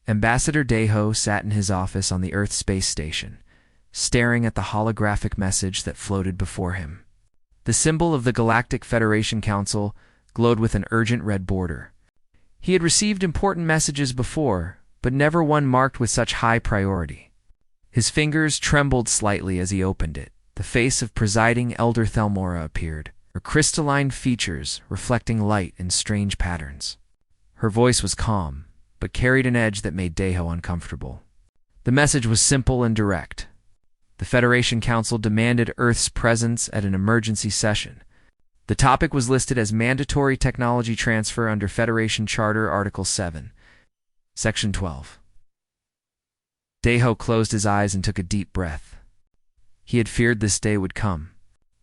Ambassador Daeho sat in his office on the Earth space station, staring at the holographic message that floated before him. The symbol of the Galactic Federation Council glowed with an urgent red border. He had received important messages before, but never one marked with such high priority. His fingers trembled slightly as he opened it. The face of presiding Elder Thelmora appeared, her crystalline features reflecting light in strange patterns. Her voice was calm, but carried an edge that made Daeho uncomfortable. The message was simple and direct. The Federation Council demanded Earth's presence at an emergency session. The topic was listed as mandatory technology transfer under Federation Charter Article 7, Section 12. Daeho closed his eyes and took a deep breath. He had feared this day would come.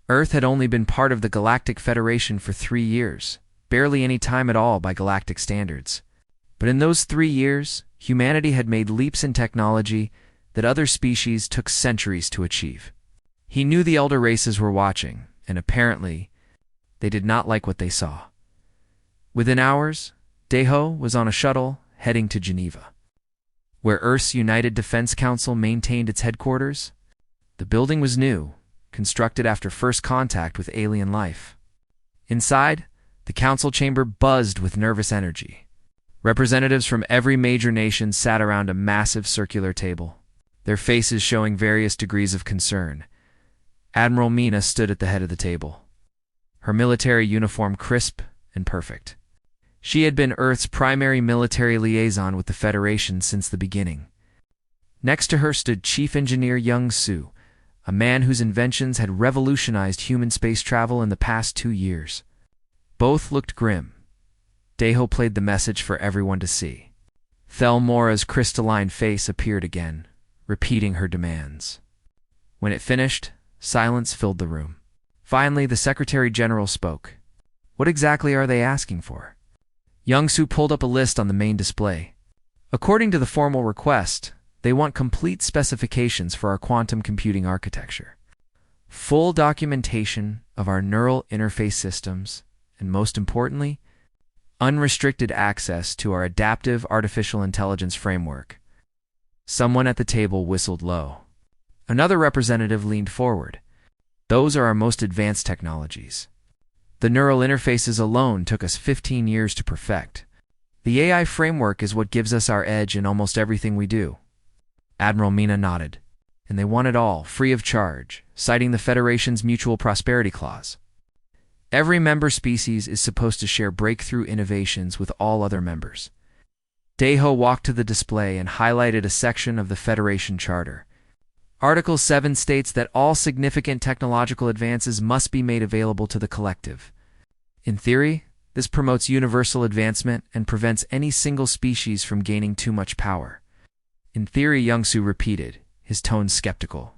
Earth had only been part of the Galactic Federation for 3 years, barely any time at all by galactic standards. But in those 3 years, humanity had made leaps in technology that other species took centuries to achieve. He knew the elder races were watching, and apparently, they did not like what they saw. Within hours, Daeho was on a shuttle heading to Geneva, where Earth's United Defense Council maintained its headquarters. The building was new, constructed after first contact with alien life. Inside, the council chamber buzzed with nervous energy. Representatives from every major nation sat around a massive circular table, their faces showing various degrees of concern. Admiral Mina stood at the head of the table, her military uniform crisp and perfect. She had been Earth's primary military liaison with the Federation since the beginning. Next to her stood Chief Engineer Young Su, a man whose inventions had revolutionized human space travel in the past 2 years. Both looked grim. Daeho played the message for everyone to see. Thelmora's crystalline face appeared again, repeating her demands. When it finished, silence filled the room. Finally, the Secretary General spoke. What exactly are they asking for? Young-Soo pulled up a list on the main display. According to the formal request, they want complete specifications for our quantum computing architecture, full documentation of our neural interface systems, and most importantly, unrestricted access to our adaptive artificial intelligence framework. Someone at the table whistled low. Another representative leaned forward. Those are our most advanced technologies. The neural interfaces alone took us 15 years to perfect. The AI framework is what gives us our edge in almost everything we do. Admiral Mina nodded. And they want it all, free of charge, citing the Federation's Mutual Prosperity Clause. Every member species is supposed to share breakthrough innovations with all other members. Daeho walked to the display and highlighted a section of the Federation Charter. Article 7 states that all significant technological advances must be made available to the collective. In theory, this promotes universal advancement and prevents any single species from gaining too much power. In theory, Young-Soo repeated, his tone skeptical.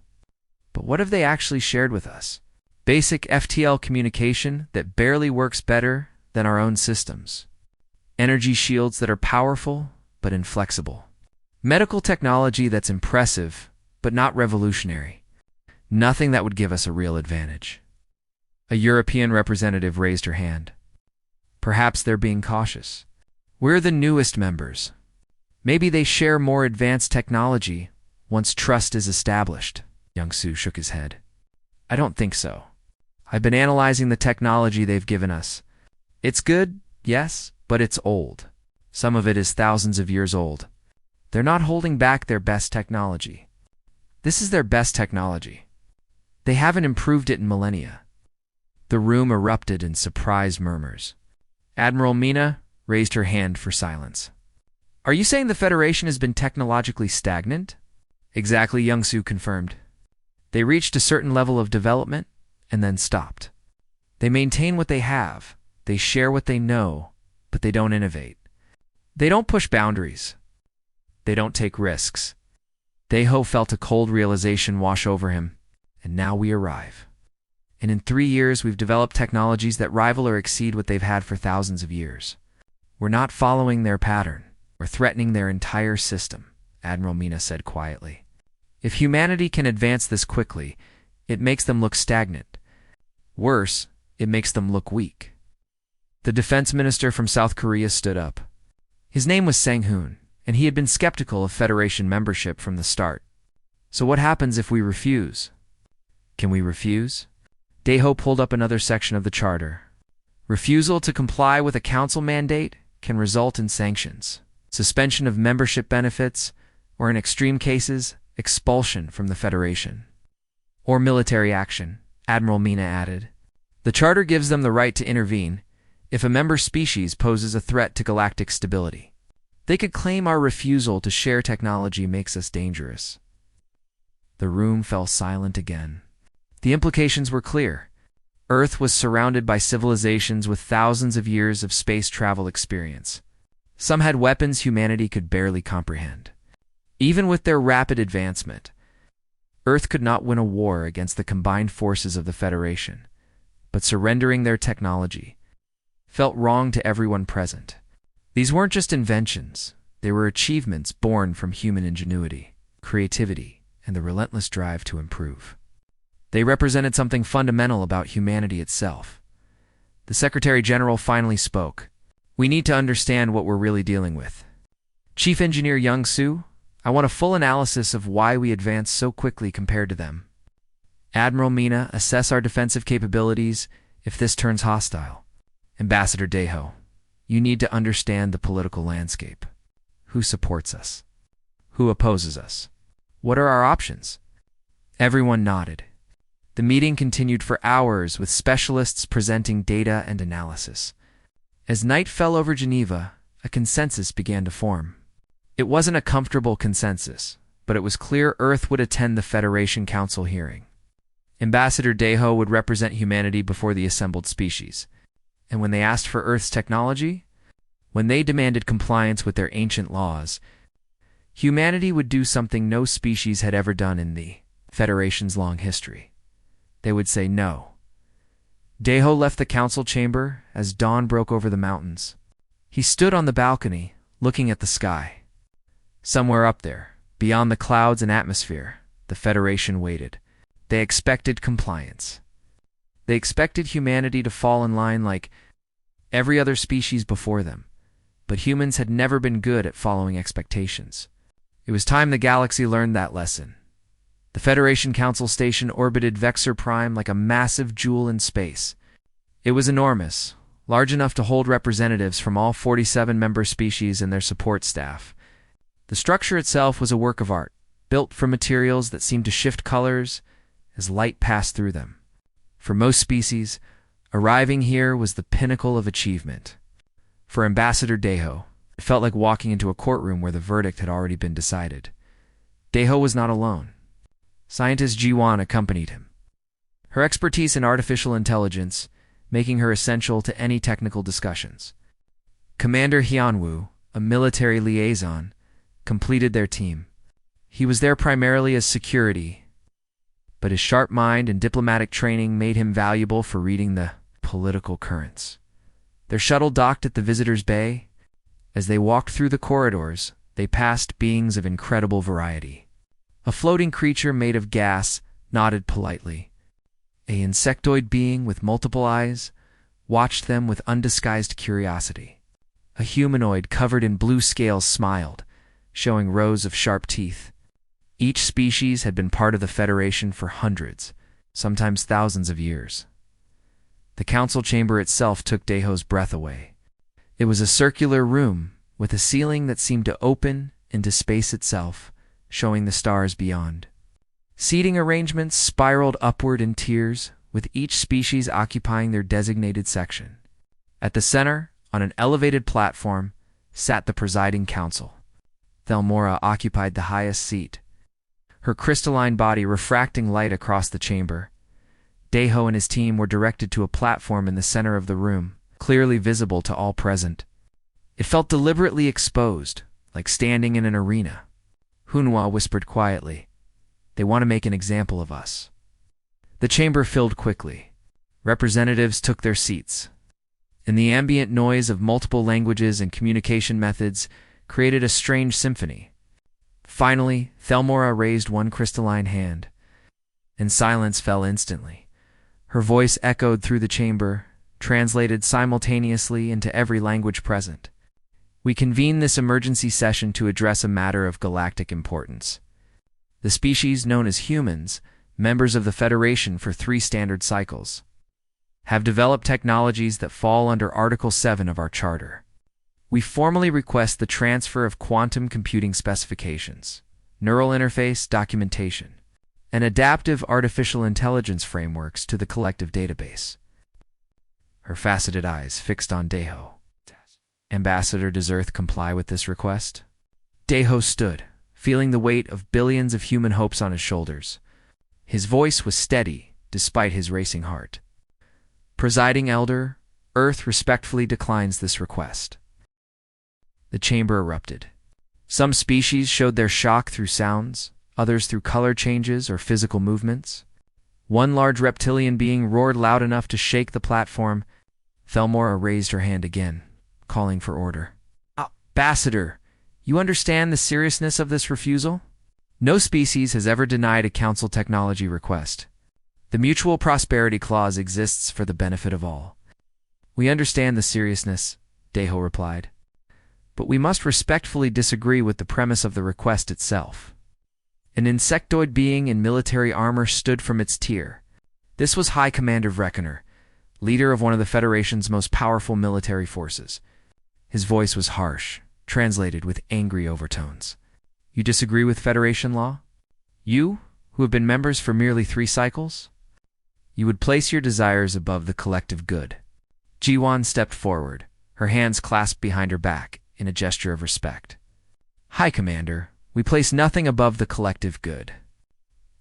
But what have they actually shared with us? Basic FTL communication that barely works better than our own systems. Energy shields that are powerful but inflexible. Medical technology that's impressive but not revolutionary. Nothing that would give us a real advantage. A European representative raised her hand. Perhaps they're being cautious. We're the newest members. Maybe they share more advanced technology once trust is established. Young-Soo shook his head. I don't think so. I've been analyzing the technology they've given us. It's good, yes, but it's old. Some of it is thousands of years old. They're not holding back their best technology. This is their best technology. They haven't improved it in millennia. The room erupted in surprised murmurs. Admiral Mina raised her hand for silence. Are you saying the Federation has been technologically stagnant? Exactly, Young-Soo confirmed. They reached a certain level of development and then stopped. They maintain what they have, they share what they know, but they don't innovate. They don't push boundaries. They don't take risks. Daeho felt a cold realization wash over him, and now we arrive. And in 3 years, we've developed technologies that rival or exceed what they've had for thousands of years. We're not following their pattern. We're threatening their entire system, Admiral Mina said quietly. If humanity can advance this quickly, it makes them look stagnant. Worse, it makes them look weak. The defense minister from South Korea stood up. His name was Sang-hoon, and he had been skeptical of Federation membership from the start. So what happens if we refuse? Can we refuse? Daiho pulled up another section of the charter. Refusal to comply with a council mandate can result in sanctions, suspension of membership benefits, or in extreme cases, expulsion from the Federation. Or military action, Admiral Mina added. The charter gives them the right to intervene if a member species poses a threat to galactic stability. They could claim our refusal to share technology makes us dangerous. The room fell silent again. The implications were clear. Earth was surrounded by civilizations with thousands of years of space travel experience. Some had weapons humanity could barely comprehend. Even with their rapid advancement, Earth could not win a war against the combined forces of the Federation, but surrendering their technology felt wrong to everyone present. These weren't just inventions, they were achievements born from human ingenuity, creativity, and the relentless drive to improve. They represented something fundamental about humanity itself. The Secretary General finally spoke. We need to understand what we're really dealing with. Chief Engineer Young-Soo, I want a full analysis of why we advanced so quickly compared to them. Admiral Mina, assess our defensive capabilities if this turns hostile. Ambassador Daiho, you need to understand the political landscape. Who supports us? Who opposes us? What are our options? Everyone nodded. The meeting continued for hours with specialists presenting data and analysis. As night fell over Geneva, a consensus began to form. It wasn't a comfortable consensus, but it was clear Earth would attend the Federation Council hearing. Ambassador Daiho would represent humanity before the assembled species. And when they asked for Earth's technology, when they demanded compliance with their ancient laws, humanity would do something no species had ever done in the Federation's long history. They would say no. Daiho left the council chamber as dawn broke over the mountains. He stood on the balcony, looking at the sky. Somewhere up there, beyond the clouds and atmosphere, the Federation waited. They expected compliance. They expected humanity to fall in line like every other species before them. But humans had never been good at following expectations. It was time the galaxy learned that lesson. The Federation Council Station orbited Vexor Prime like a massive jewel in space. It was enormous, large enough to hold representatives from all 47 member species and their support staff. The structure itself was a work of art, built from materials that seemed to shift colors as light passed through them. For most species, arriving here was the pinnacle of achievement. For Ambassador Daiho, it felt like walking into a courtroom where the verdict had already been decided. Daiho was not alone. Scientist Ji-Wan accompanied him. Her expertise in artificial intelligence, making her essential to any technical discussions. Commander Hyunwoo, a military liaison, completed their team. He was there primarily as security, but his sharp mind and diplomatic training made him valuable for reading the political currents. Their shuttle docked at the visitors' bay. As they walked through the corridors, they passed beings of incredible variety. A floating creature made of gas nodded politely. An insectoid being with multiple eyes watched them with undisguised curiosity. A humanoid covered in blue scales smiled, showing rows of sharp teeth. Each species had been part of the Federation for hundreds, sometimes thousands of years. The council chamber itself took Daiho's breath away. It was a circular room with a ceiling that seemed to open into space itself, showing the stars beyond. Seating arrangements spiraled upward in tiers, with each species occupying their designated section. At the center, on an elevated platform, sat the presiding council. Thelmora occupied the highest seat, her crystalline body refracting light across the chamber. Daiho and his team were directed to a platform in the center of the room, clearly visible to all present. It felt deliberately exposed, like standing in an arena. Hunhua whispered quietly, "They want to make an example of us." The chamber filled quickly. Representatives took their seats, and the ambient noise of multiple languages and communication methods created a strange symphony. Finally, Thelmora raised one crystalline hand, and silence fell instantly. Her voice echoed through the chamber, translated simultaneously into every language present. We convene this emergency session to address a matter of galactic importance. The species known as humans, members of the Federation for 3 standard cycles, have developed technologies that fall under Article 7 of our Charter. We formally request the transfer of quantum computing specifications, neural interface documentation, and adaptive artificial intelligence frameworks to the collective database. Her faceted eyes fixed on Deho. Ambassador, does Earth comply with this request? Deho stood, feeling the weight of billions of human hopes on his shoulders. His voice was steady, despite his racing heart. Presiding Elder, Earth respectfully declines this request. The chamber erupted. Some species showed their shock through sounds, others through color changes or physical movements. One large reptilian being roared loud enough to shake the platform. Thelmora raised her hand again, calling for order. Ambassador, you understand the seriousness of this refusal? No species has ever denied a council technology request. The Mutual Prosperity Clause exists for the benefit of all. We understand the seriousness, Deho replied. But we must respectfully disagree with the premise of the request itself. An insectoid being in military armor stood from its tier. This was High Commander Vreckener, leader of one of the Federation's most powerful military forces. His voice was harsh, translated with angry overtones. You disagree with Federation law? You, who have been members for merely 3 cycles? You would place your desires above the collective good. Jiwan stepped forward, her hands clasped behind her back in a gesture of respect. High Commander, we place nothing above the collective good.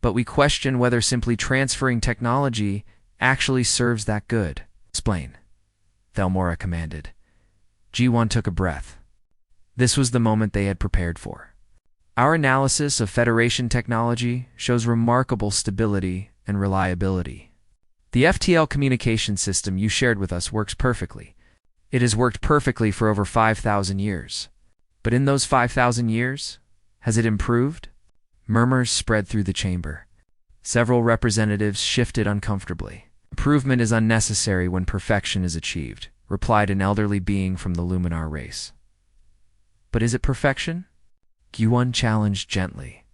But we question whether simply transferring technology actually serves that good. Explain, Thelmora commanded. Jiwan took a breath. This was the moment they had prepared for. Our analysis of Federation technology shows remarkable stability and reliability. The FTL communication system you shared with us works perfectly. It has worked perfectly for over 5,000 years. But in those 5,000 years, has it improved? Murmurs spread through the chamber. Several representatives shifted uncomfortably. Improvement is unnecessary when perfection is achieved, replied an elderly being from the Luminar race. But is it perfection? Gyuan challenged gently.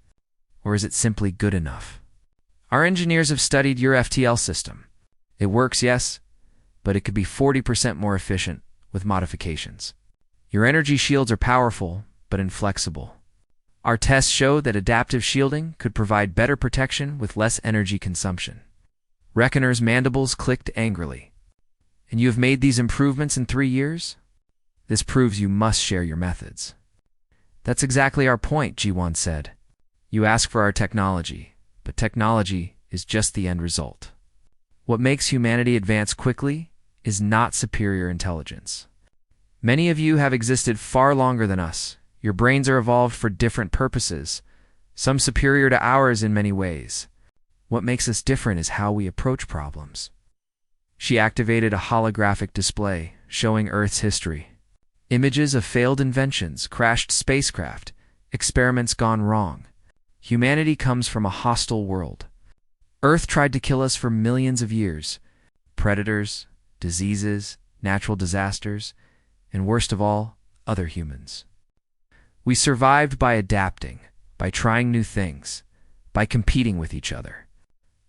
Or is it simply good enough? Our engineers have studied your FTL system. It works, yes, but it could be 40% more efficient with modifications. Your energy shields are powerful, but inflexible. Our tests show that adaptive shielding could provide better protection with less energy consumption. Reckoner's mandibles clicked angrily. And you have made these improvements in 3 years? This proves you must share your methods. That's exactly our point, Jiwan said. You ask for our technology, but technology is just the end result. What makes humanity advance quickly is not superior intelligence. Many of you have existed far longer than us. Your brains are evolved for different purposes, some superior to ours in many ways. What makes us different is how we approach problems. She activated a holographic display showing Earth's history. Images of failed inventions, crashed spacecraft, experiments gone wrong. Humanity comes from a hostile world. Earth tried to kill us for millions of years. Predators, diseases, natural disasters, and worst of all, other humans. We survived by adapting, by trying new things, by competing with each other.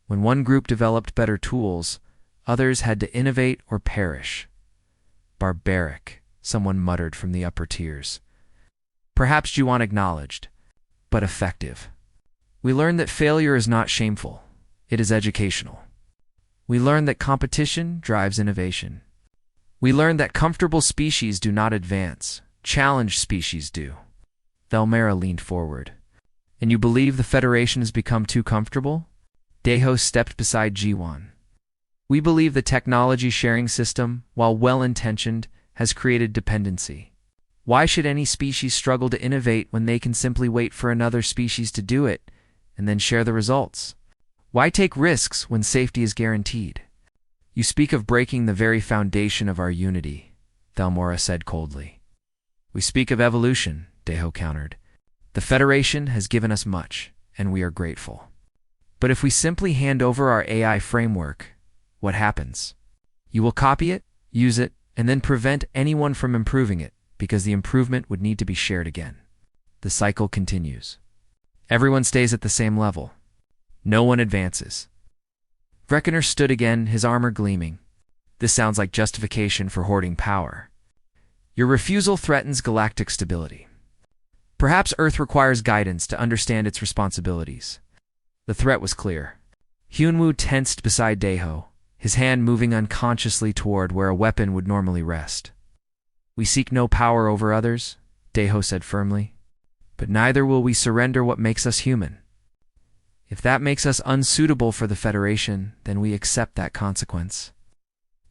When one group developed better tools, others had to innovate or perish. Barbaric, someone muttered from the upper tiers. Perhaps Juan acknowledged, but effective. We learned that failure is not shameful. It is educational. We learned that competition drives innovation. We learned that comfortable species do not advance. Challenged species do. Thelmera leaned forward. And you believe the Federation has become too comfortable? Deho stepped beside Jiwan. We believe the technology sharing system, while well-intentioned, has created dependency. Why should any species struggle to innovate when they can simply wait for another species to do it and then share the results? Why take risks when safety is guaranteed? You speak of breaking the very foundation of our unity, Thelmora said coldly. We speak of evolution, Deho countered. The Federation has given us much, and we are grateful. But if we simply hand over our AI framework, what happens? You will copy it, use it, and then prevent anyone from improving it, because the improvement would need to be shared again. The cycle continues. Everyone stays at the same level. No one advances. Reckoner stood again, his armor gleaming. This sounds like justification for hoarding power. Your refusal threatens galactic stability. Perhaps Earth requires guidance to understand its responsibilities. The threat was clear. Hyunwoo tensed beside Daeho, his hand moving unconsciously toward where a weapon would normally rest. We seek no power over others, Daeho said firmly, but neither will we surrender what makes us human. If that makes us unsuitable for the Federation, then we accept that consequence.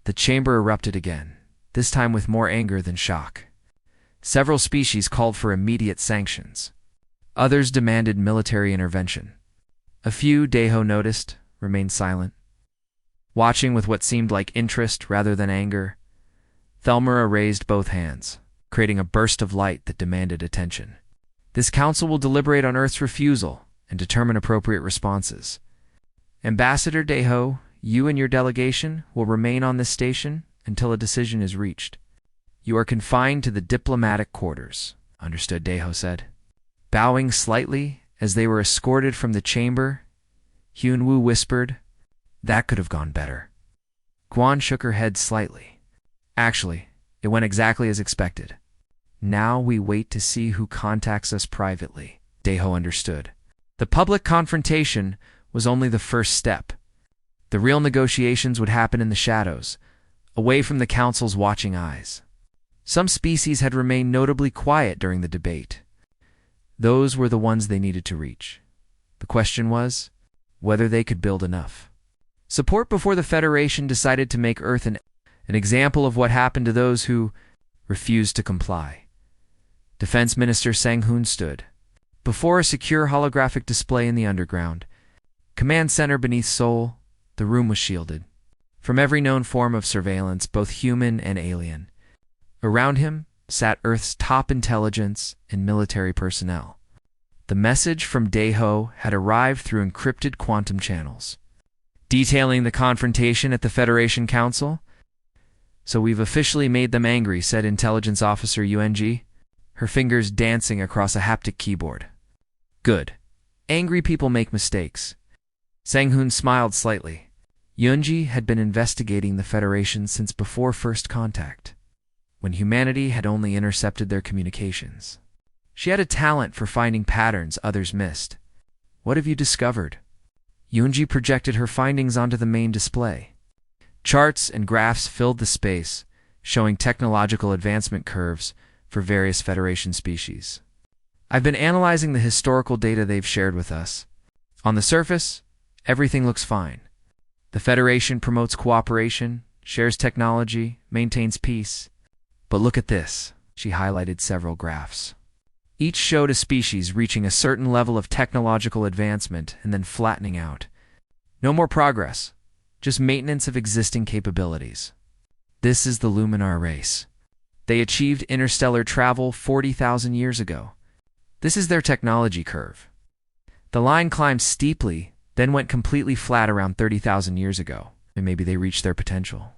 The chamber erupted again, this time with more anger than shock. Several species called for immediate sanctions. Others demanded military intervention. A few, Daeho noticed, remained silent, watching with what seemed like interest rather than anger. Thelmura raised both hands, creating a burst of light that demanded attention. This council will deliberate on Earth's refusal and determine appropriate responses. Ambassador Daeho, you and your delegation will remain on this station until a decision is reached. You are confined to the diplomatic quarters, understood, Daeho said. Bowing slightly as they were escorted from the chamber, Hyunwoo whispered, "That could have gone better." Guan shook her head slightly. Actually, it went exactly as expected. Now we wait to see who contacts us privately, Daeho understood. The public confrontation was only the first step. The real negotiations would happen in the shadows, away from the council's watching eyes. Some species had remained notably quiet during the debate. Those were the ones they needed to reach. The question was whether they could build enough support before the Federation decided to make Earth an example of what happened to those who refused to comply. Defense Minister Sang-hoon stood before a secure holographic display in the underground. Command center beneath Seoul, the room was shielded from every known form of surveillance, both human and alien. Around him sat Earth's top intelligence and military personnel. The message from Daeho had arrived through encrypted quantum channels, detailing the confrontation at the Federation Council. "So we've officially made them angry," said Intelligence Officer UNG, her fingers dancing across a haptic keyboard. "Good. Angry people make mistakes." Sang-hoon smiled slightly. Yunji had been investigating the Federation since before first contact, when humanity had only intercepted their communications. She had a talent for finding patterns others missed. "What have you discovered?" Yunji projected her findings onto the main display. Charts and graphs filled the space, showing technological advancement curves for various Federation species. "I've been analyzing the historical data they've shared with us. On the surface, everything looks fine. The Federation promotes cooperation, shares technology, maintains peace. But look at this." She highlighted several graphs. Each showed a species reaching a certain level of technological advancement and then flattening out. No more progress, just maintenance of existing capabilities. This is the Luminar race. They achieved interstellar travel 40,000 years ago. This is their technology curve. The line climbed steeply, then went completely flat around 30,000 years ago, and maybe they reached their potential.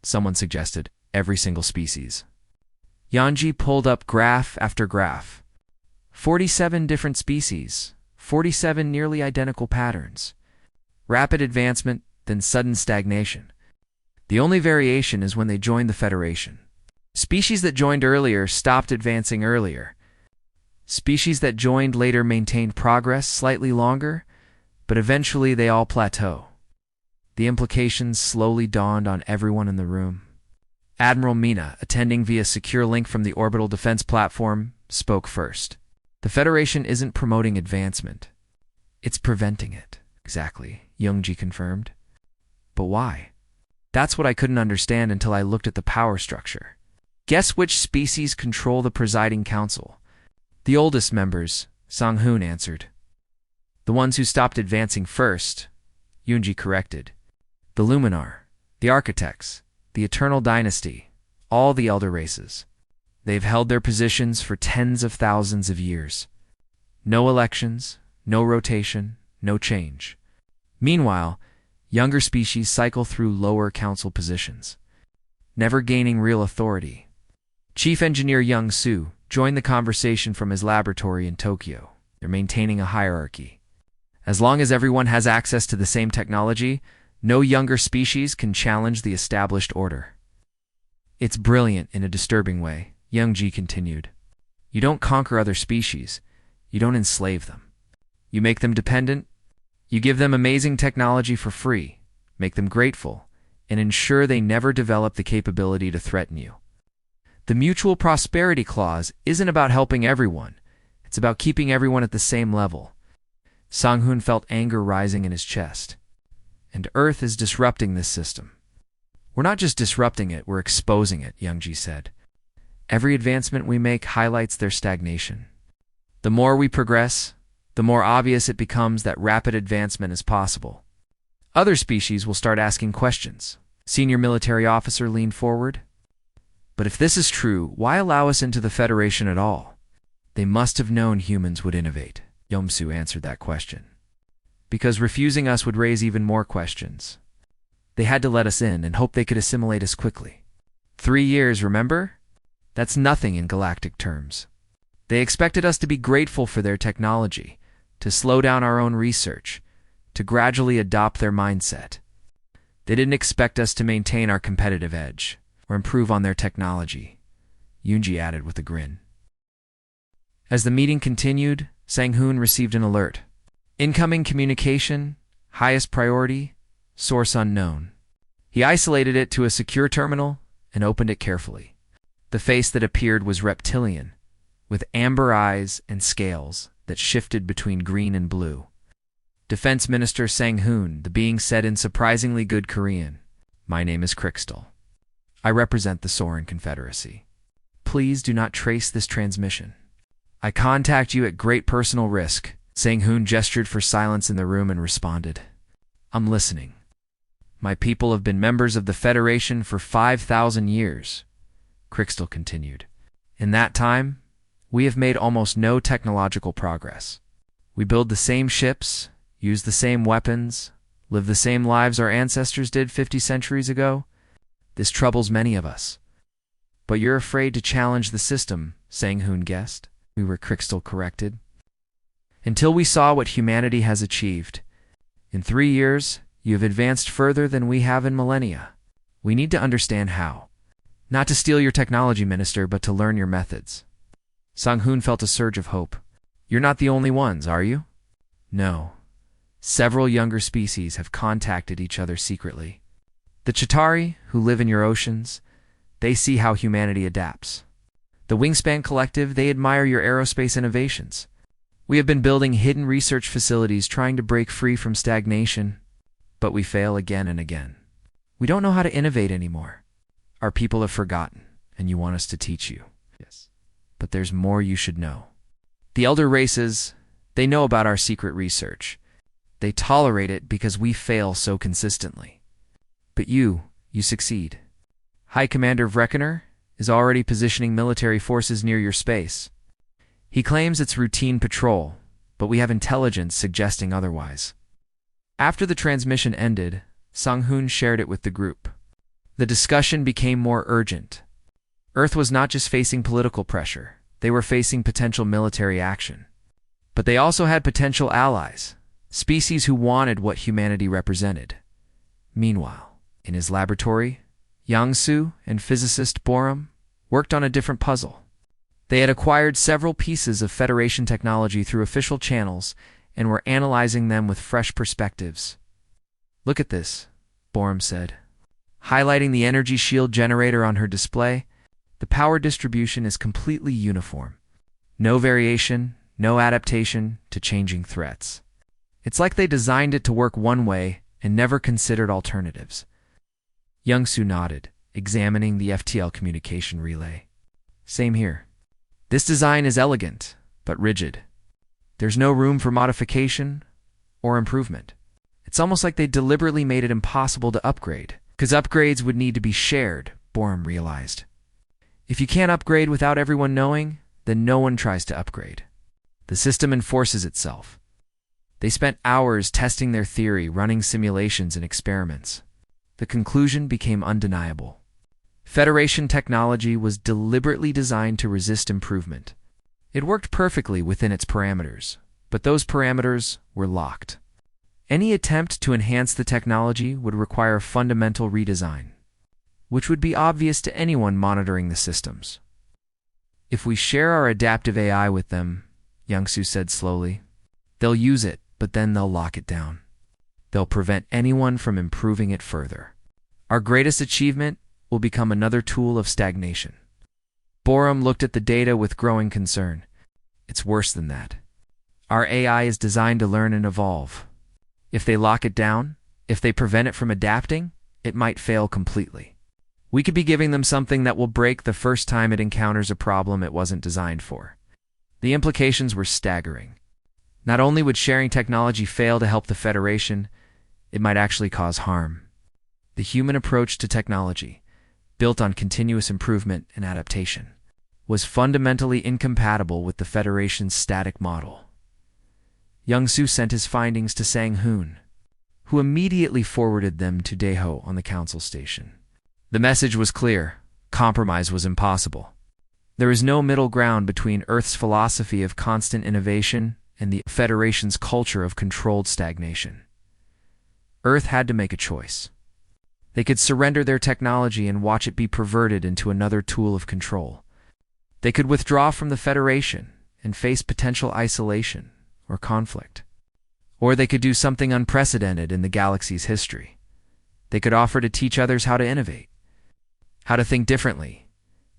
Someone suggested every single species. Yanji pulled up graph after graph. 47 different species, 47 nearly identical patterns. Rapid advancement, then sudden stagnation. The only variation is when they joined the Federation. Species that joined earlier stopped advancing earlier. Species that joined later maintained progress slightly longer, but eventually they all plateau. The implications slowly dawned on everyone in the room. Admiral Mina, attending via secure link from the orbital defense platform, spoke first. "The Federation isn't promoting advancement. It's preventing it." "Exactly," Youngji confirmed. "But why?" "That's what I couldn't understand until I looked at the power structure. Guess which species control the presiding council?" "The oldest members," Sang-hoon answered. "The ones who stopped advancing first," Yoonji corrected. "The Luminar, the Architects, the Eternal Dynasty, all the elder races. They've held their positions for tens of thousands of years. No elections, no rotation, no change. Meanwhile, younger species cycle through lower council positions, never gaining real authority. Chief Engineer Young Soo joined the conversation from his laboratory in Tokyo. They're maintaining a hierarchy. As long as everyone has access to the same technology, no younger species can challenge the established order. It's brilliant in a disturbing way, Young-ji continued. You don't conquer other species. You don't enslave them. You make them dependent. You give them amazing technology for free, make them grateful, and ensure they never develop the capability to threaten you. The mutual prosperity clause isn't about helping everyone. It's about keeping everyone at the same level. Sang-hoon felt anger rising in his chest. And Earth is disrupting this system. We're not just disrupting it, we're exposing it, Young-ji said. Every advancement we make highlights their stagnation. The more we progress, the more obvious it becomes that rapid advancement is possible. Other species will start asking questions. Senior military officer leaned forward. But if this is true, why allow us into the Federation at all? They must have known humans would innovate. Yomsu answered that question. Because refusing us would raise even more questions. They had to let us in and hope they could assimilate us quickly. 3 years, remember? That's nothing in galactic terms. They expected us to be grateful for their technology, to slow down our own research, to gradually adopt their mindset. They didn't expect us to maintain our competitive edge or improve on their technology, Yoon-ji added with a grin. As the meeting continued, Sang-hoon received an alert. Incoming communication, highest priority, source unknown. He isolated it to a secure terminal and opened it carefully. The face that appeared was reptilian, with amber eyes and scales that shifted between green and blue. Defense Minister Sang-hoon, the being said in surprisingly good Korean, "My name is Crystal. I represent the Soren Confederacy. Please do not trace this transmission. I contact you at great personal risk." Sang-hoon gestured for silence in the room and responded, "I'm listening. My people have been members of the Federation for 5,000 years, Crystal continued. In that time, we have made almost no technological progress. We build the same ships, use the same weapons, live the same lives our ancestors did 50 centuries ago. This troubles many of us. But you're afraid to challenge the system, Sang-hoon guessed. We were Crystal corrected. Until we saw what humanity has achieved. In 3 years, you have advanced further than we have in millennia. We need to understand how. Not to steal your technology, Minister, but to learn your methods." Sang-hoon felt a surge of hope. "You're not the only ones, are you?" "No. Several younger species have contacted each other secretly. The Chitauri, who live in your oceans, they see how humanity adapts. The Wingspan Collective, they admire your aerospace innovations. We have been building hidden research facilities trying to break free from stagnation, but we fail again and again. We don't know how to innovate anymore. Our people have forgotten, and you want us to teach you. Yes. But there's more you should know. The elder races, they know about our secret research. They tolerate it because we fail so consistently. But you succeed. High Commander Vreckener is already positioning military forces near your space. He claims it's routine patrol, but we have intelligence suggesting otherwise." After the transmission ended, Sang-hoon shared it with the group. The discussion became more urgent. Earth was not just facing political pressure, they were facing potential military action. But they also had potential allies, species who wanted what humanity represented. Meanwhile, in his laboratory, Yang-soo and physicist Borum worked on a different puzzle. They had acquired several pieces of Federation technology through official channels and were analyzing them with fresh perspectives. "Look at this," Borum said. Highlighting the energy shield generator on her display, the power distribution is completely uniform. No variation, no adaptation to changing threats. It's like they designed it to work one way and never considered alternatives. Young-soo nodded, examining the FTL communication relay. "Same here. This design is elegant, but rigid. There's no room for modification or improvement. It's almost like they deliberately made it impossible to upgrade, because upgrades would need to be shared," Borum realized. "If you can't upgrade without everyone knowing, then no one tries to upgrade. The system enforces itself." They spent hours testing their theory, running simulations and experiments. The conclusion became undeniable. Federation technology was deliberately designed to resist improvement. It worked perfectly within its parameters, but those parameters were locked. Any attempt to enhance the technology would require fundamental redesign, which would be obvious to anyone monitoring the systems. If we share our adaptive AI with them, Young-Soo said slowly, they'll use it, but then they'll lock it down. They'll prevent anyone from improving it further. Our greatest achievement will become another tool of stagnation. Borum looked at the data with growing concern. It's worse than that. Our AI is designed to learn and evolve. If they lock it down, if they prevent it from adapting, it might fail completely. We could be giving them something that will break the first time it encounters a problem it wasn't designed for. The implications were staggering. Not only would sharing technology fail to help the Federation, it might actually cause harm. The human approach to technology, built on continuous improvement and adaptation, was fundamentally incompatible with the Federation's static model. Young-Soo sent his findings to Sang-hoon, who immediately forwarded them to Daeho on the council station. The message was clear: compromise was impossible. There is no middle ground between Earth's philosophy of constant innovation and the Federation's culture of controlled stagnation. Earth had to make a choice. They could surrender their technology and watch it be perverted into another tool of control. They could withdraw from the Federation and face potential isolation or conflict. Or they could do something unprecedented in the galaxy's history. They could offer to teach others how to innovate, how to think differently,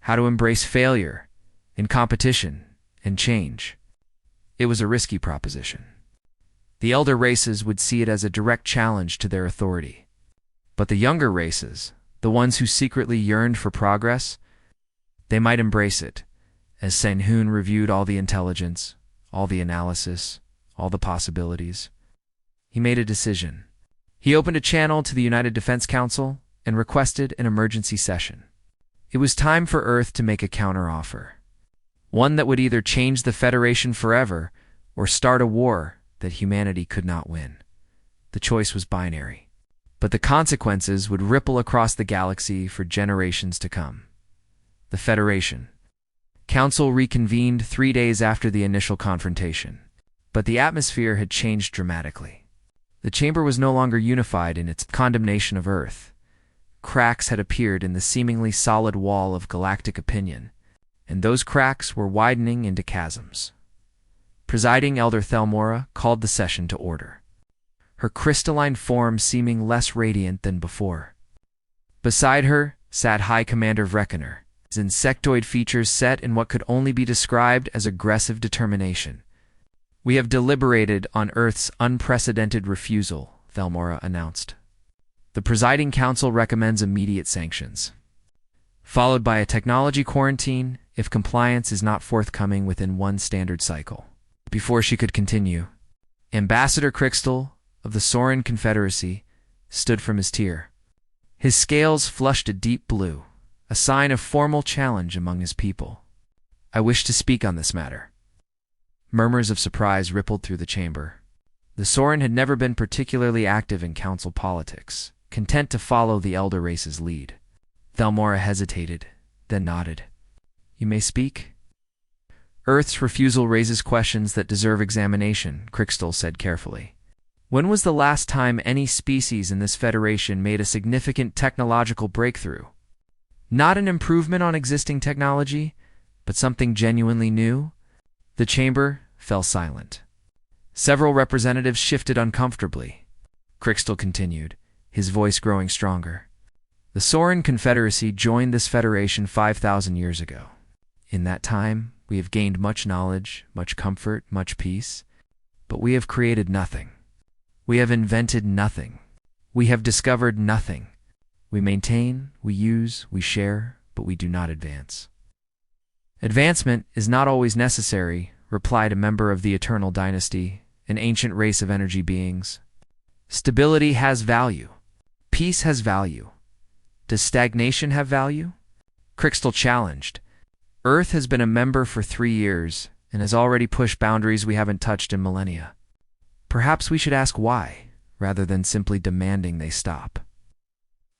how to embrace failure in competition and change. It was a risky proposition. The elder races would see it as a direct challenge to their authority. But the younger races, the ones who secretly yearned for progress, they might embrace it, as Sang-hoon reviewed all the intelligence, all the analysis, all the possibilities. He made a decision. He opened a channel to the United Defense Council and requested an emergency session. It was time for Earth to make a counteroffer, one that would either change the Federation forever or start a war that humanity could not win. The choice was binary, but the consequences would ripple across the galaxy for generations to come. The Federation Council reconvened 3 days after the initial confrontation, but the atmosphere had changed dramatically. The chamber was no longer unified in its condemnation of Earth. Cracks had appeared in the seemingly solid wall of galactic opinion, and those cracks were widening into chasms. Presiding Elder Thelmora called the session to order, her crystalline form seeming less radiant than before. Beside her sat High Commander Vreckener, his insectoid features set in what could only be described as aggressive determination. "We have deliberated on Earth's unprecedented refusal," Thelmora announced. "The presiding council recommends immediate sanctions, followed by a technology quarantine if compliance is not forthcoming within one standard cycle." Before she could continue, Ambassador Crixtal of the Sorin Confederacy stood from his tier. His scales flushed a deep blue, a sign of formal challenge among his people. "I wish to speak on this matter." Murmurs of surprise rippled through the chamber. The Sorin had never been particularly active in council politics, content to follow the elder race's lead. Thelmora hesitated, then nodded. "You may speak." "Earth's refusal raises questions that deserve examination," Crixtal said carefully. "When was the last time any species in this Federation made a significant technological breakthrough? Not an improvement on existing technology, but something genuinely new?" The chamber fell silent. Several representatives shifted uncomfortably. Crixtal continued, his voice growing stronger. "The Sorin Confederacy joined this Federation 5,000 years ago. In that time, we have gained much knowledge, much comfort, much peace, but we have created nothing. We have invented nothing. We have discovered nothing. We maintain, we use, we share, but we do not advance." "Advancement is not always necessary," replied a member of the Eternal Dynasty, an ancient race of energy beings. "Stability has value. Peace has value. Does stagnation have value?" Crixtal challenged. "Earth has been a member for 3 years and has already pushed boundaries we haven't touched in millennia. Perhaps we should ask why, rather than simply demanding they stop."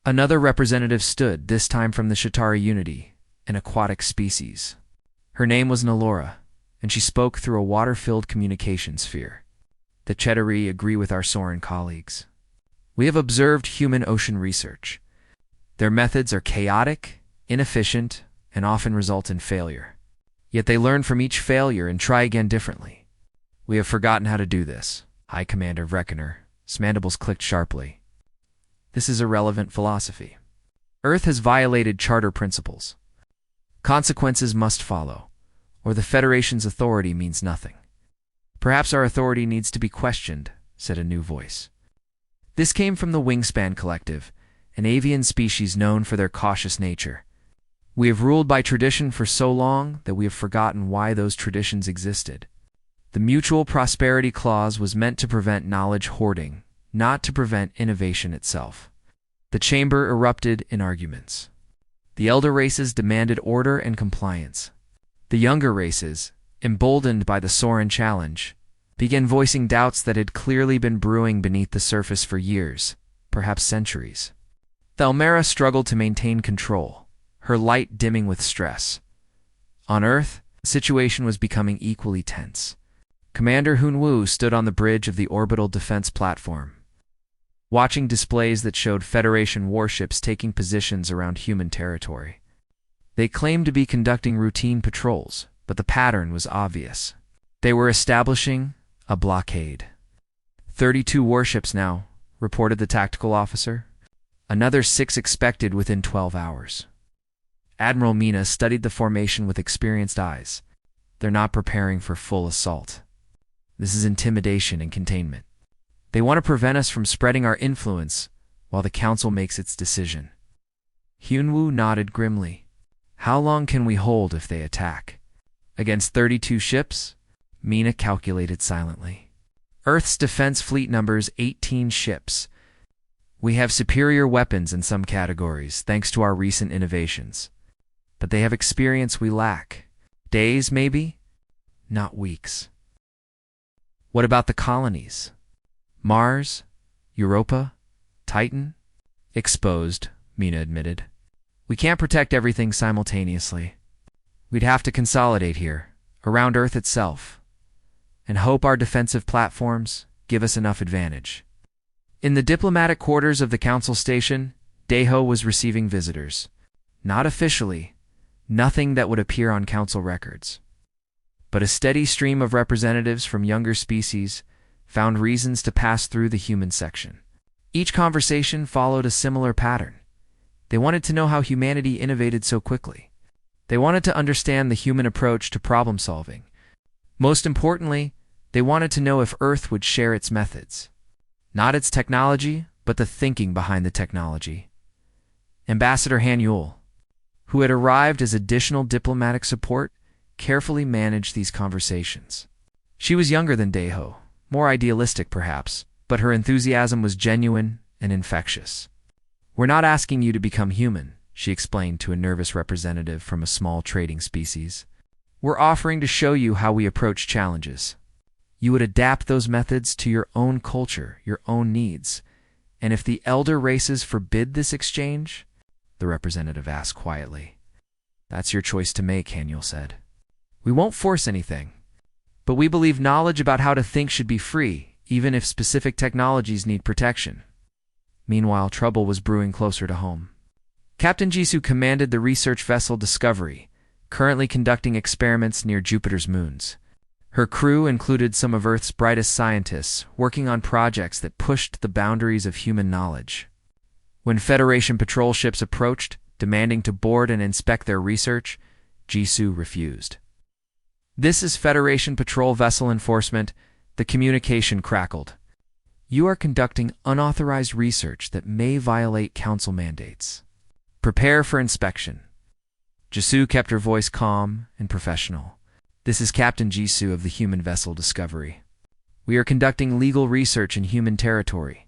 Another representative stood, this time from the Shatari Unity, an aquatic species. Her name was Nalora, and she spoke through a water-filled communication sphere. The Chetari agree with our Soren colleagues. We have observed human ocean research. Their methods are chaotic, inefficient, and often result in failure. Yet they learn from each failure and try again differently. We have forgotten how to do this. High Commander Vreckener. His mandibles clicked sharply. This is irrelevant philosophy. Earth has violated charter principles. Consequences must follow, or the Federation's authority means nothing. Perhaps our authority needs to be questioned, said a new voice. This came from the Wingspan Collective, an avian species known for their cautious nature. We have ruled by tradition for so long that we have forgotten why those traditions existed. The Mutual Prosperity Clause was meant to prevent knowledge hoarding, not to prevent innovation itself. The chamber erupted in arguments. The elder races demanded order and compliance. The younger races, emboldened by the Soren challenge, began voicing doubts that had clearly been brewing beneath the surface for years, perhaps centuries. Thelmera struggled to maintain control, her light dimming with stress. On Earth, the situation was becoming equally tense. Commander Hunwoo stood on the bridge of the orbital defense platform, watching displays that showed Federation warships taking positions around human territory. They claimed to be conducting routine patrols, but the pattern was obvious. They were establishing a blockade. 32 warships now, reported the tactical officer. Another 6 expected within 12 hours. Admiral Mina studied the formation with experienced eyes. They're not preparing for full assault. This is intimidation and containment. They want to prevent us from spreading our influence while the Council makes its decision. Hyunwoo nodded grimly. How long can we hold if they attack? Against 32 ships? Mina calculated silently. Earth's defense fleet numbers 18 ships. We have superior weapons in some categories, thanks to our recent innovations. But they have experience we lack. Days, maybe? Not weeks. What about the colonies? Mars? Europa? Titan? Exposed, Mina admitted. We can't protect everything simultaneously. We'd have to consolidate here, around Earth itself, and hope our defensive platforms give us enough advantage. In the diplomatic quarters of the Council Station, Daeho was receiving visitors. Not officially, nothing that would appear on Council records. But a steady stream of representatives from younger species found reasons to pass through the human section. Each conversation followed a similar pattern. They wanted to know how humanity innovated so quickly. They wanted to understand the human approach to problem solving. Most importantly, they wanted to know if Earth would share its methods. Not its technology, but the thinking behind the technology. Ambassador Han Yul, who had arrived as additional diplomatic support, carefully managed these conversations. She was younger than Daeho, more idealistic perhaps, but her enthusiasm was genuine and infectious. We're not asking you to become human, she explained to a nervous representative from a small trading species. We're offering to show you how we approach challenges. You would adapt those methods to your own culture, your own needs. And if the elder races forbid this exchange? The representative asked quietly. That's your choice to make, Haniel said. We won't force anything, but we believe knowledge about how to think should be free, even if specific technologies need protection. Meanwhile, trouble was brewing closer to home. Captain Jisoo commanded the research vessel Discovery, currently conducting experiments near Jupiter's moons. Her crew included some of Earth's brightest scientists, working on projects that pushed the boundaries of human knowledge. When Federation patrol ships approached, demanding to board and inspect their research, Jisoo refused. This is Federation patrol vessel enforcement, the communication crackled. You are conducting unauthorized research that may violate Council mandates. Prepare for inspection. Jisoo kept her voice calm and professional. This is Captain Jisoo of the human vessel Discovery. We are conducting legal research in human territory.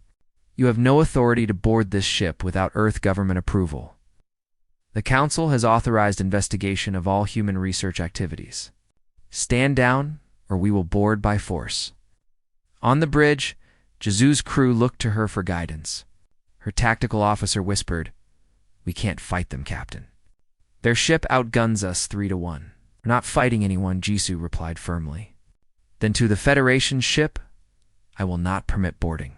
You have no authority to board this ship without Earth government approval. The Council has authorized investigation of all human research activities. Stand down, or we will board by force. On the bridge, Jisoo's crew looked to her for guidance. Her tactical officer whispered, "We can't fight them, Captain. Their ship outguns us 3-1. We're not fighting anyone," Jisoo replied firmly. "Then to the Federation's ship, I will not permit boarding.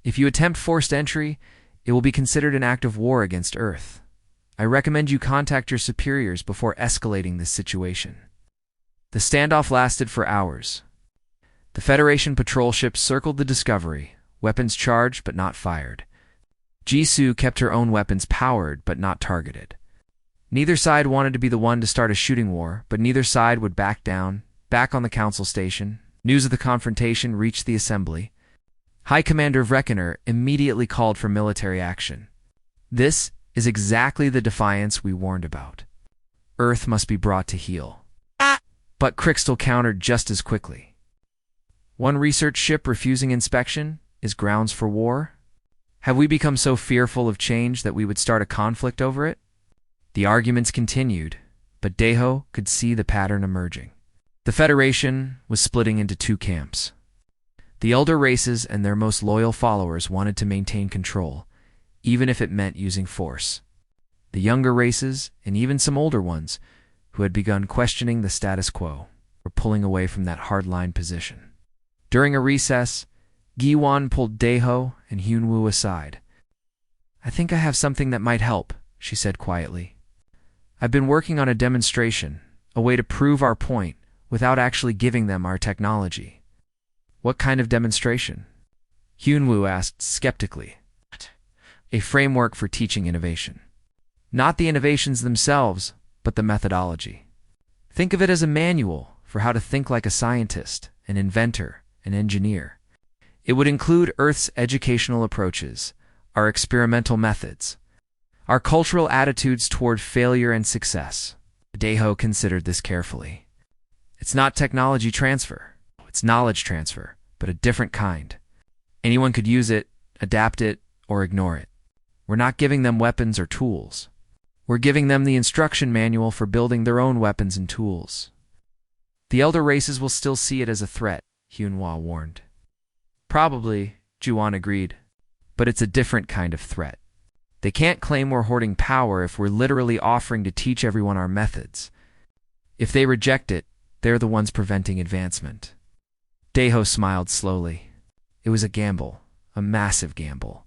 If you attempt forced entry, it will be considered an act of war against Earth. I recommend you contact your superiors before escalating this situation." The standoff lasted for hours. The Federation patrol ships circled the Discovery, weapons charged but not fired. Jisoo kept her own weapons powered but not targeted. Neither side wanted to be the one to start a shooting war, but neither side would back down. Back on the council station, news of the confrontation reached the assembly. High Commander Vreckener immediately called for military action. "This is exactly the defiance we warned about. Earth must be brought to heel." But Crystal countered just as quickly. "One research ship refusing inspection is grounds for war? Have we become so fearful of change that we would start a conflict over it?" The arguments continued, but Daeho could see the pattern emerging. The Federation was splitting into two camps. The elder races and their most loyal followers wanted to maintain control, even if it meant using force. The younger races, and even some older ones, who had begun questioning the status quo, were pulling away from that hardline position. During a recess, Giwon pulled Daeho and Hyunwoo aside. "I think I have something that might help," she said quietly. "I've been working on a demonstration, a way to prove our point without actually giving them our technology." "What kind of demonstration?" Hyunwoo asked skeptically. "A framework for teaching innovation. Not the innovations themselves, but the methodology. Think of it as a manual for how to think like a scientist, an inventor, an engineer. It would include Earth's educational approaches, our experimental methods, our cultural attitudes toward failure and success." Daeho considered this carefully. "It's not technology transfer. It's knowledge transfer, but a different kind. Anyone could use it, adapt it, or ignore it. We're not giving them weapons or tools. We're giving them the instruction manual for building their own weapons and tools." "The elder races will still see it as a threat," Hyunwoo warned. "Probably," Juwon agreed, "but it's a different kind of threat. They can't claim we're hoarding power if we're literally offering to teach everyone our methods. If they reject it, they're the ones preventing advancement." Daeho smiled slowly. It was a gamble, a massive gamble,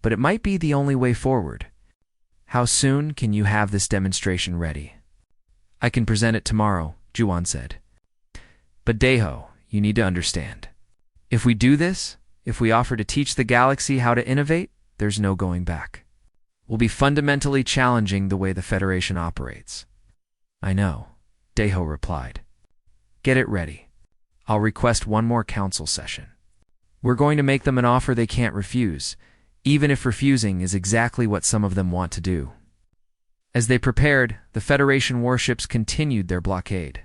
but it might be the only way forward. "How soon can you have this demonstration ready?" "I can present it tomorrow," Juwon said. "But Daeho, you need to understand. If we do this, if we offer to teach the galaxy how to innovate, there's no going back. We'll be fundamentally challenging the way the Federation operates." "I know," Daeho replied. "Get it ready. I'll request one more council session. We're going to make them an offer they can't refuse, even if refusing is exactly what some of them want to do." As they prepared, the Federation warships continued their blockade.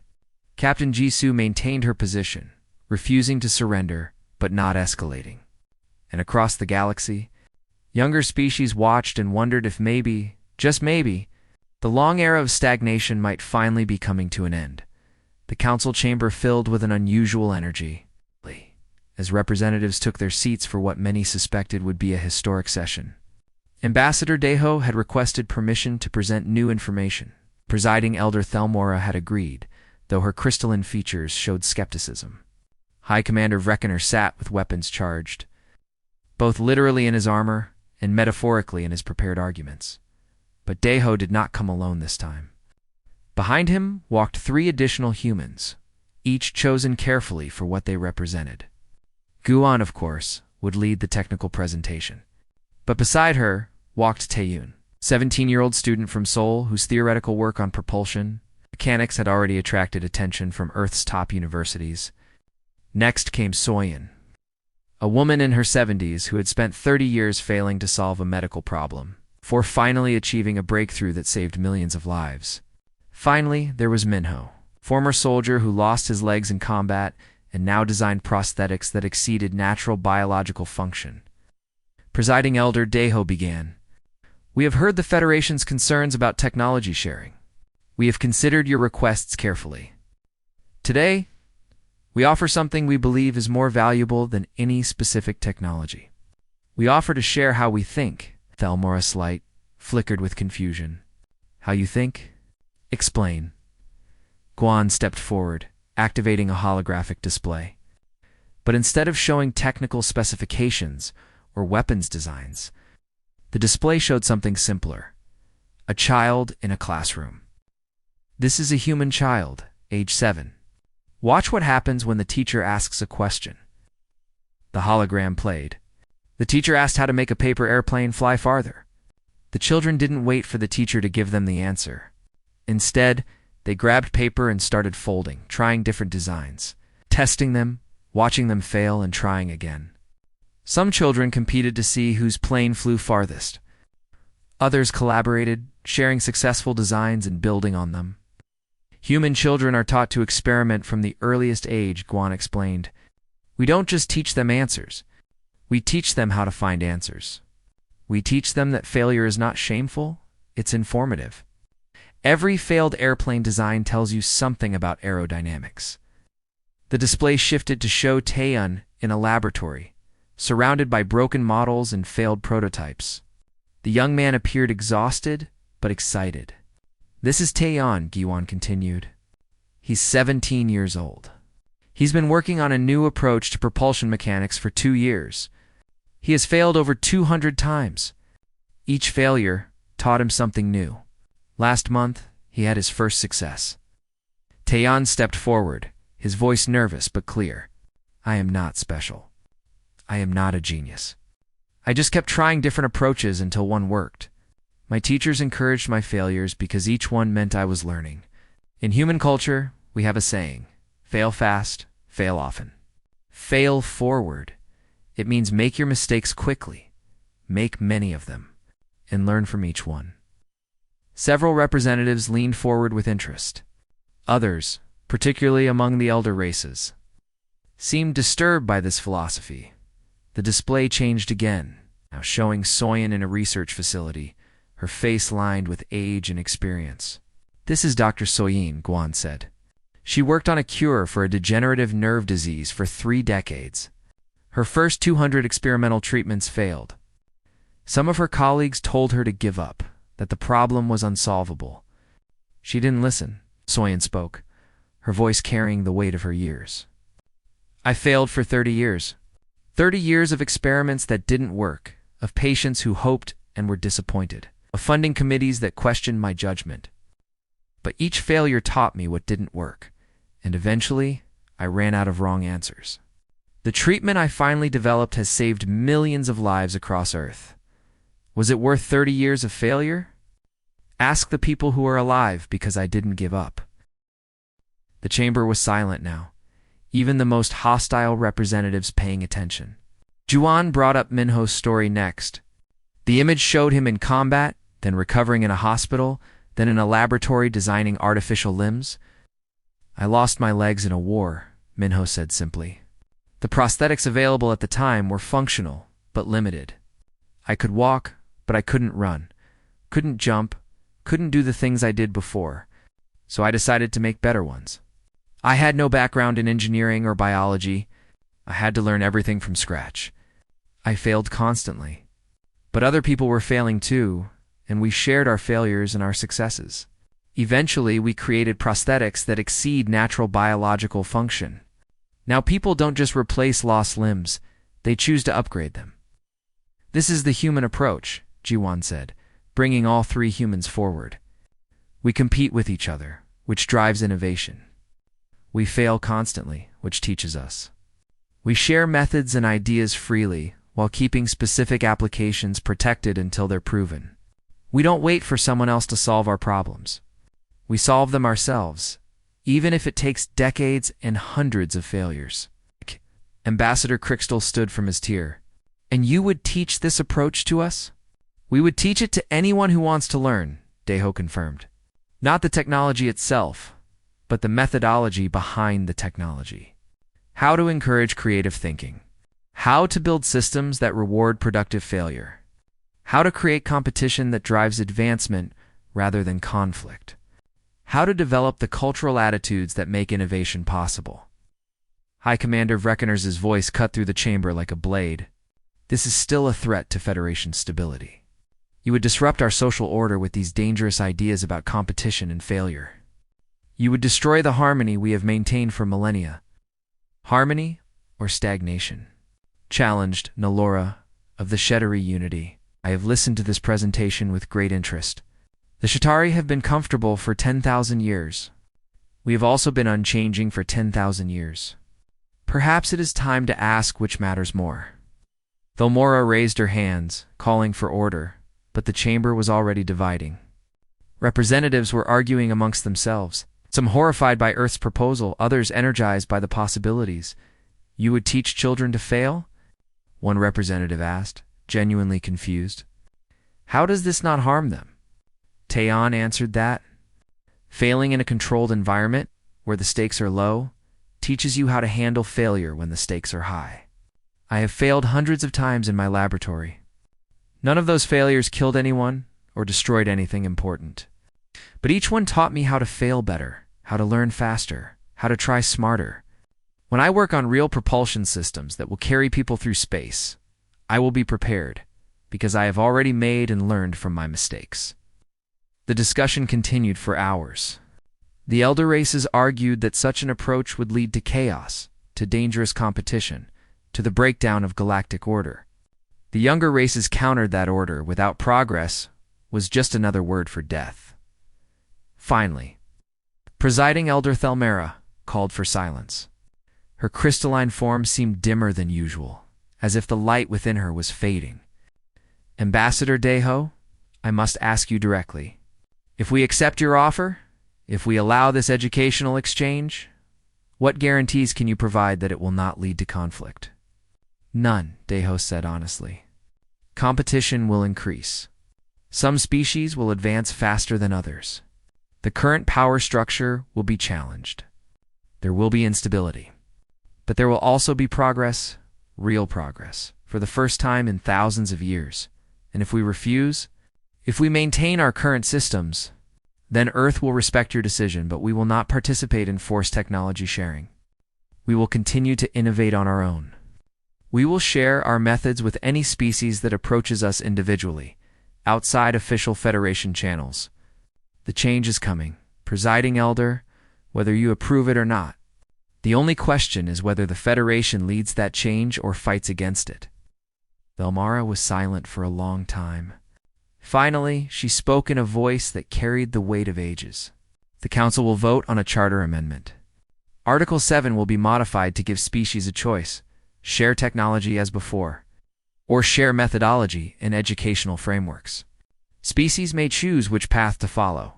Captain Jisoo maintained her position, refusing to surrender, but not escalating. And across the galaxy, younger species watched and wondered if maybe, just maybe, the long era of stagnation might finally be coming to an end. The council chamber filled with an unusual energy, as representatives took their seats for what many suspected would be a historic session. Ambassador Daeho had requested permission to present new information. Presiding Elder Thelmora had agreed, though her crystalline features showed skepticism. High Commander Vreckener sat with weapons charged, both literally in his armor and metaphorically in his prepared arguments. But Daeho did not come alone this time. Behind him walked 3 additional humans, each chosen carefully for what they represented. Guan, of course, would lead the technical presentation. But beside her walked Taeyun, 17-year-old student from Seoul whose theoretical work on propulsion mechanics had already attracted attention from Earth's top universities. Next came Soyeon, a woman in her 70s who had spent 30 years failing to solve a medical problem, before finally achieving a breakthrough that saved millions of lives. Finally, there was Minho, former soldier who lost his legs in combat and now designed prosthetics that exceeded natural biological function. Presiding Elder Daeho began. "We have heard the Federation's concerns about technology sharing. We have considered your requests carefully. Today, we offer something we believe is more valuable than any specific technology. We offer to share how we think, Thelmora's light flickered with confusion. How you think? Explain. Guan stepped forward, activating a holographic display. But instead of showing technical specifications or weapons designs, the display showed something simpler. A child in a classroom. This is a human child, age 7. Watch what happens when the teacher asks a question. The hologram played. The teacher asked how to make a paper airplane fly farther. The children didn't wait for the teacher to give them the answer. Instead, they grabbed paper and started folding, trying different designs, testing them, watching them fail, and trying again. Some children competed to see whose plane flew farthest. Others collaborated, sharing successful designs and building on them. Human children are taught to experiment from the earliest age, Guan explained. We don't just teach them answers. We teach them how to find answers. We teach them that failure is not shameful, it's informative. Every failed airplane design tells you something about aerodynamics. The display shifted to show Taeyun in a laboratory, surrounded by broken models and failed prototypes. The young man appeared exhausted, but excited. This is Taeyun, Guan continued. He's 17 years old. He's been working on a new approach to propulsion mechanics for 2 years. He has failed over 200 times. Each failure taught him something new. Last month, he had his first success. Taeyun stepped forward, his voice nervous but clear. I am not special. I am not a genius. I just kept trying different approaches until one worked. My teachers encouraged my failures because each one meant I was learning. In human culture, we have a saying, fail fast, fail often. Fail forward. It means make your mistakes quickly, make many of them, and learn from each one. Several representatives leaned forward with interest. Others, particularly among the elder races, seemed disturbed by this philosophy. The display changed again, now showing Soyeon in a research facility, her face lined with age and experience. This is Dr. Soyeon, Guan said. She worked on a cure for a degenerative nerve disease for 3 decades. Her first 200 experimental treatments failed. Some of her colleagues told her to give up, that the problem was unsolvable. She didn't listen, Soyeon spoke, her voice carrying the weight of her years. I failed for 30 years. 30 years of experiments that didn't work, of patients who hoped and were disappointed, of funding committees that questioned my judgment. But each failure taught me what didn't work, and eventually, I ran out of wrong answers. The treatment I finally developed has saved millions of lives across Earth. Was it worth 30 years of failure? Ask the people who are alive, because I didn't give up. The chamber was silent now, even the most hostile representatives paying attention. Juan brought up Minho's story next. The image showed him in combat, then recovering in a hospital, then in a laboratory designing artificial limbs. I lost my legs in a war, Minho said simply. The prosthetics available at the time were functional, but limited. I could walk, but I couldn't run, couldn't jump, couldn't do the things I did before, so I decided to make better ones. I had no background in engineering or biology. I had to learn everything from scratch. I failed constantly. But other people were failing too, and we shared our failures and our successes. Eventually, we created prosthetics that exceed natural biological function. Now people don't just replace lost limbs, they choose to upgrade them. This is the human approach, Jiwon said, bringing all 3 humans forward. We compete with each other, which drives innovation. We fail constantly, which teaches us. We share methods and ideas freely, while keeping specific applications protected until they're proven. We don't wait for someone else to solve our problems. We solve them ourselves, even if it takes decades and hundreds of failures. Ambassador Crystal stood from his tier. And you would teach this approach to us? We would teach it to anyone who wants to learn, Daeho confirmed. Not the technology itself, but the methodology behind the technology. How to encourage creative thinking. How to build systems that reward productive failure. How to create competition that drives advancement rather than conflict. How to develop the cultural attitudes that make innovation possible. High Commander Vrekener's voice cut through the chamber like a blade. This is still a threat to Federation stability. You would disrupt our social order with these dangerous ideas about competition and failure. You would destroy the harmony we have maintained for millennia. Harmony or stagnation? Challenged Nalora of the Shetari Unity. I have listened to this presentation with great interest. The Shetari have been comfortable for 10,000 years. We have also been unchanging for 10,000 years. Perhaps it is time to ask which matters more. Thelmora raised her hands, calling for order, but the chamber was already dividing. Representatives were arguing amongst themselves, some horrified by Earth's proposal, others energized by the possibilities. You would teach children to fail? One representative asked, genuinely confused. How does this not harm them? Taeon answered that failing in a controlled environment, where the stakes are low, teaches you how to handle failure when the stakes are high. I have failed hundreds of times in my laboratory. None of those failures killed anyone or destroyed anything important. But each one taught me how to fail better, how to learn faster, how to try smarter. When I work on real propulsion systems that will carry people through space, I will be prepared, because I have already made and learned from my mistakes. The discussion continued for hours. The elder races argued that such an approach would lead to chaos, to dangerous competition, to the breakdown of galactic order. The younger races countered that order without progress was just another word for death. Finally, presiding Elder Thelmera called for silence. Her crystalline form seemed dimmer than usual, as if the light within her was fading. Ambassador Deho, I must ask you directly. If we accept your offer, if we allow this educational exchange, what guarantees can you provide that it will not lead to conflict? None, Deho said honestly. Competition will increase. Some species will advance faster than others. The current power structure will be challenged. There will be instability. But there will also be progress, real progress, for the first time in thousands of years. And if we refuse, if we maintain our current systems, then Earth will respect your decision, but we will not participate in forced technology sharing. We will continue to innovate on our own. We will share our methods with any species that approaches us individually, outside official Federation channels. The change is coming, presiding elder, whether you approve it or not. The only question is whether the Federation leads that change or fights against it. Thelmara was silent for a long time. Finally, she spoke in a voice that carried the weight of ages. The Council will vote on a charter amendment. Article 7 will be modified to give species a choice: share technology as before, or share methodology and educational frameworks. Species may choose which path to follow.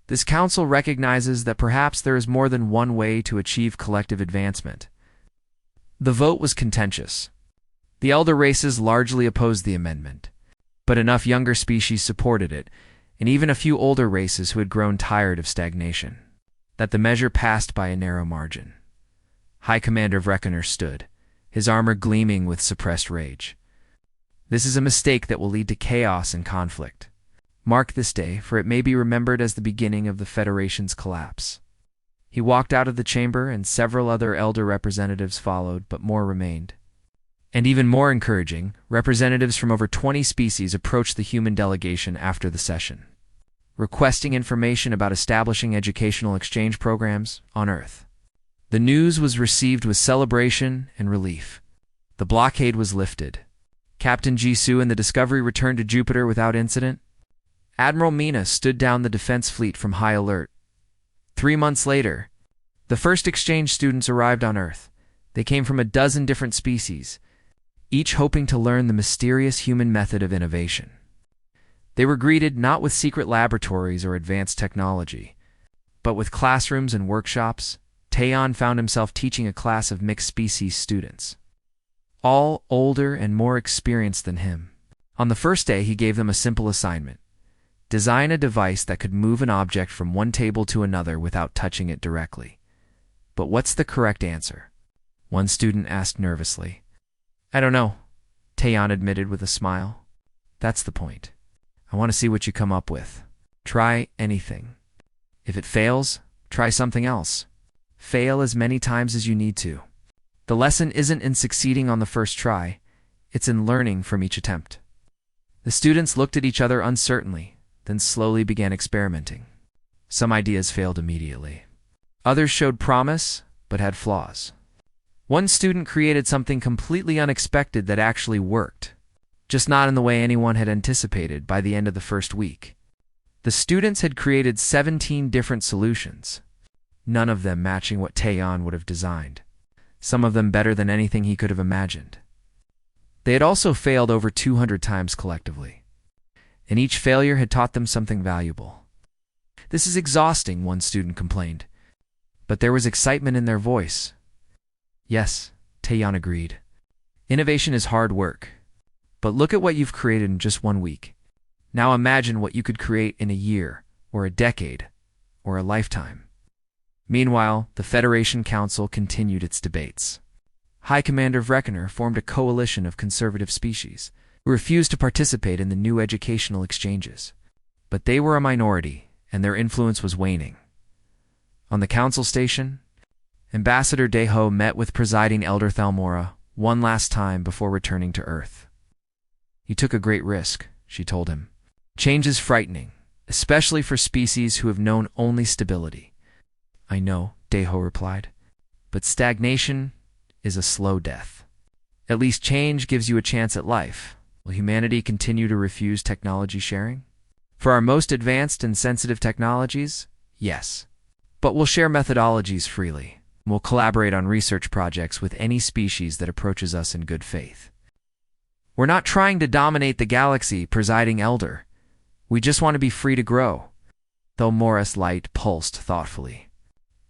This council recognizes that perhaps there is more than one way to achieve collective advancement. The vote was contentious. The elder races largely opposed the amendment, but enough younger species supported it, and even a few older races who had grown tired of stagnation, that the measure passed by a narrow margin. High Commander Vreckener stood, his armor gleaming with suppressed rage. This is a mistake that will lead to chaos and conflict. Mark this day, for it may be remembered as the beginning of the Federation's collapse. He walked out of the chamber, and several other elder representatives followed, but more remained. And even more encouraging, representatives from over 20 species approached the human delegation after the session, requesting information about establishing educational exchange programs on Earth. The news was received with celebration and relief. The blockade was lifted. Captain Jisoo and the Discovery returned to Jupiter without incident. Admiral Mina stood down the defense fleet from high alert. 3 months later, the first exchange students arrived on Earth. They came from a dozen different species, each hoping to learn the mysterious human method of innovation. They were greeted not with secret laboratories or advanced technology, but with classrooms and workshops. Taeon found himself teaching a class of mixed species students, all older and more experienced than him. On the first day, he gave them a simple assignment: design a device that could move an object from one table to another without touching it directly. But what's the correct answer? One student asked nervously. I don't know, Taeon admitted with a smile. That's the point. I want to see what you come up with. Try anything. If it fails, try something else. Fail as many times as you need to. The lesson isn't in succeeding on the first try, it's in learning from each attempt. The students looked at each other uncertainly, then slowly began experimenting. Some ideas failed immediately. Others showed promise, but had flaws. One student created something completely unexpected that actually worked, just not in the way anyone had anticipated by the end of the first week. The students had created 17 different solutions, none of them matching what Taeyeon would have designed, some of them better than anything he could have imagined. They had also failed over 200 times collectively, and each failure had taught them something valuable. "This is exhausting," one student complained, but there was excitement in their voice. "Yes," Taeyeon agreed. "Innovation is hard work, but look at what you've created in just 1 week. Now imagine what you could create in a year, or a decade, or a lifetime." Meanwhile, the Federation Council continued its debates. High Commander Vreckener formed a coalition of conservative species who refused to participate in the new educational exchanges. But they were a minority, and their influence was waning. On the council station, Ambassador Daeho met with presiding Elder Thalmora one last time before returning to Earth. "You took a great risk," she told him. "Change is frightening, especially for species who have known only stability." "I know," Daeho replied, "but stagnation is a slow death. At least change gives you a chance at life. Will humanity continue to refuse technology sharing? For our most advanced and sensitive technologies, yes. But we'll share methodologies freely. We'll collaborate on research projects with any species that approaches us in good faith. We're not trying to dominate the galaxy, presiding elder. We just want to be free to grow." Thalmora's light pulsed thoughtfully.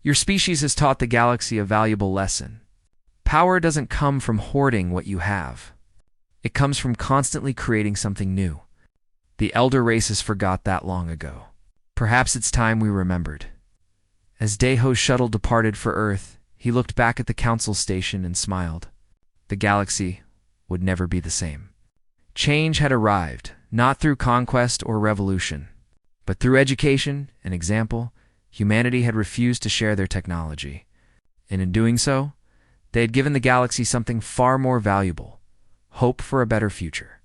"Your species has taught the galaxy a valuable lesson. Power doesn't come from hoarding what you have. It comes from constantly creating something new. The elder races forgot that long ago. Perhaps it's time we remembered." As Daeho's shuttle departed for Earth, he looked back at the council station and smiled. The galaxy would never be the same. Change had arrived, not through conquest or revolution, but through education and example. Humanity had refused to share their technology, and in doing so, they had given the galaxy something far more valuable: hope for a better future.